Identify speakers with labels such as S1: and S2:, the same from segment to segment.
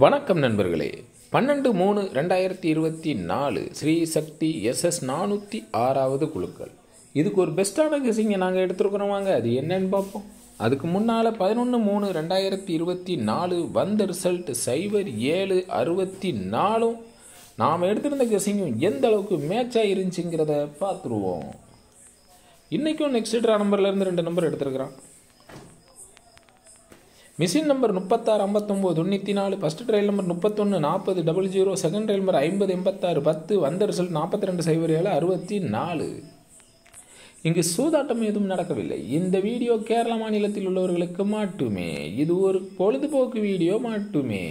S1: வணக்கம் நண்பர்களே. 12/3/2024 ஸ்ரீ சக்தி SS 406வது குழுக்கள். இதுக்கு ஒரு பெஸ்ட்டான கெஸிங்கை நாங்கள் எடுத்துருக்குறோம். வாங்க அது என்னன்னு பார்ப்போம். அதுக்கு முன்னால் 11/3/2024 வந்த ரிசல்ட் 07/64 நாம் எடுத்திருந்த கெஸிங்கும் எந்த அளவுக்கு மேட்ச் ஆகிருந்துச்சுங்கிறத பார்த்துருவோம். இன்றைக்கும் நெக்ஸ்ட் ட்ரா நம்பர்லேருந்து 2 நம்பர் எடுத்துருக்குறான். Machine number 365994, first trial number 314000, second trial number 508610, வந்த ரிசல்ட் 4207/64. இங்கு சூதாட்டம் எதுவும் நடக்கவில்லை. இந்த வீடியோ கேரளா மாநிலத்தில் உள்ளவர்களுக்கு மட்டுமே. இது ஒரு பொழுதுபோக்கு வீடியோ மட்டுமே.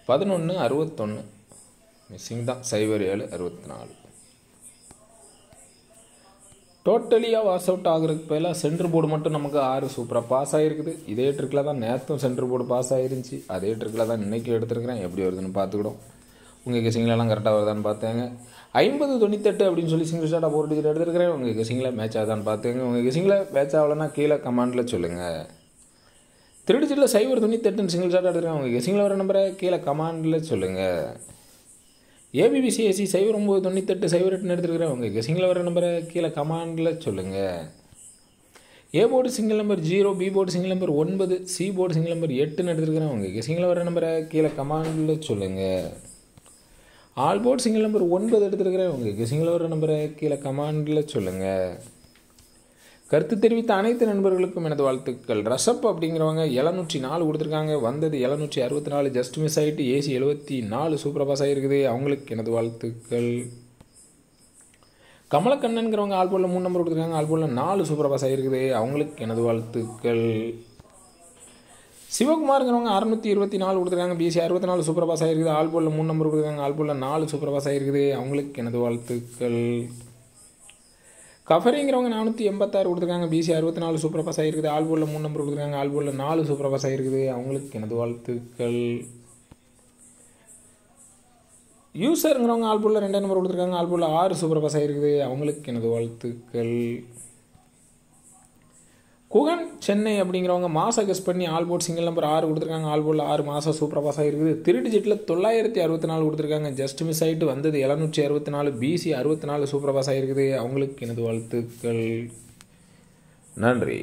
S1: 1161 மிஸ்ஸிங் தான். 07/64 டோட்டலியாக வாஷ் அவுட் ஆகிறதுக்கு பதிலாக சென்டர் போர்டு மட்டும் நமக்கு 6 சூப்பராக பாஸ் ஆகிருக்குது. இதே ட்ரிக்கில் தான் நேற்றும் சென்டர் போர்டு பாஸ் ஆகிருந்துச்சி. அதே ட்ரிக்கில் தான் இன்றைக்கி எடுத்துருக்கிறேன். எப்படி வருதுன்னு பார்த்துக்கிடும். உங்கள் கெஸிங்லலாம் கரெக்டாக வருதான்னு பார்த்தாங்க. 5098 அப்படின்னு சொல்லி சிங்கிள் ஷாட்டாக 4 டிஜிட் எடுத்துருக்கிறேன். உங்கள் கெஸிங்கில் மேட்ச் ஆகுதான்னு பார்த்துங்க. உங்கள் கெஸிங்கில் மேட்ச் ஆகலைன்னா கீழே கமெண்டில் சொல்லுங்கள். 3 டிஜிட்டில் 098 சிங்கிள் ஷாட்டாக எடுத்துருக்கேன். உங்கள் கெஸிங்கில் வர நம்பரை கீழே கமெண்டில் சொல்லுங்கள். ABBCAC 0998 08 எடுத்துருக்கிறேன். உங்கள் கெஸிங்கில் வர நம்பரை கீழே கமாண்டில் சொல்லுங்கள். A board single number 0, B board single number 9, C board single number 8 எடுத்துருக்கிறேன். உங்கள் கெஸிங்கில் வர நம்பரை கீழே கமாண்டில் சொல்லுங்கள். ஆல் போர்டு சிங்கிள் நம்பர் 9 எடுத்துருக்கிறேன். உங்கள் கெஸிங்கில் வர நம்பரை கீழே கமாண்டில் சொல்லுங்கள். கருத்து தெரிவித்த அனைத்து நண்பர்களுக்கும் எனது வாழ்த்துக்கள். ரஷப் அப்படிங்கிறவங்க 704 கொடுத்துருக்காங்க. வந்தது 764, ஜஸ்ட் மிஸ் ஆகிட்டு. AC 74 சூப்பர் பாஸ் ஆகிருக்குது. அவங்களுக்கு எனது வாழ்த்துக்கள். கமலக்கண்ணன்கிறவங்க ஆல்போலில் 3 நம்பர் கொடுத்துருக்காங்க. ஆல்போலில் 4 சூப்பர் பாஸ் ஆகிருக்குது. அவங்களுக்கு எனது வாழ்த்துக்கள். சிவகுமாருங்கிறவங்க 624 கொடுத்துருக்காங்க. BC 64 சூப்பர் பாஸ் ஆகிருக்குது. ஆல்போலில் 3 நம்பர் கொடுத்துருக்காங்க. ஆல்போலில் 4 சூப்பர் பாஸ் ஆகிருக்குது. அவங்களுக்கு எனது வாழ்த்துக்கள். கஃபரிங்கிறவங்க 486 கொடுத்துருக்காங்க. BC 64 சூப்பர் பாஸ் ஆகிருக்குது. ஆல்போலில் 3 நம்பர் கொடுத்துருக்காங்க. ஆல்போலில் 4 சூப்பர் பாஸ் ஆகிருக்குது. அவங்களுக்கு எனது வாழ்த்துக்கள். யூசருங்கிறவங்க ஆல்போலில் 2 நம்பர் கொடுத்துருக்காங்க. ஆல்போலில் 6 சூப்பர் பாஸ் ஆகிருக்குது. அவங்களுக்கு எனது வாழ்த்துக்கள். குகன் சென்னை அப்படிங்கிறவங்க மாசம் கெஸ் பண்ணி ஆல்போர்ட் சிங்கிள் நம்பர் 6 கொடுத்துருக்காங்க. ஆல்போர்டில் 6 மாதம் சூப்பர் பாஸ் ஆகிருக்குது. 3 டிஜிட்டில் 964 கொடுத்துருக்காங்க. ஜஸ்ட் மிஸ் ஆகிட்டு. வந்தது 764, BC 64 சூப்பர் பாஸ் ஆகிருக்குது. அவங்களுக்கு எனது வாழ்த்துக்கள். நன்றி.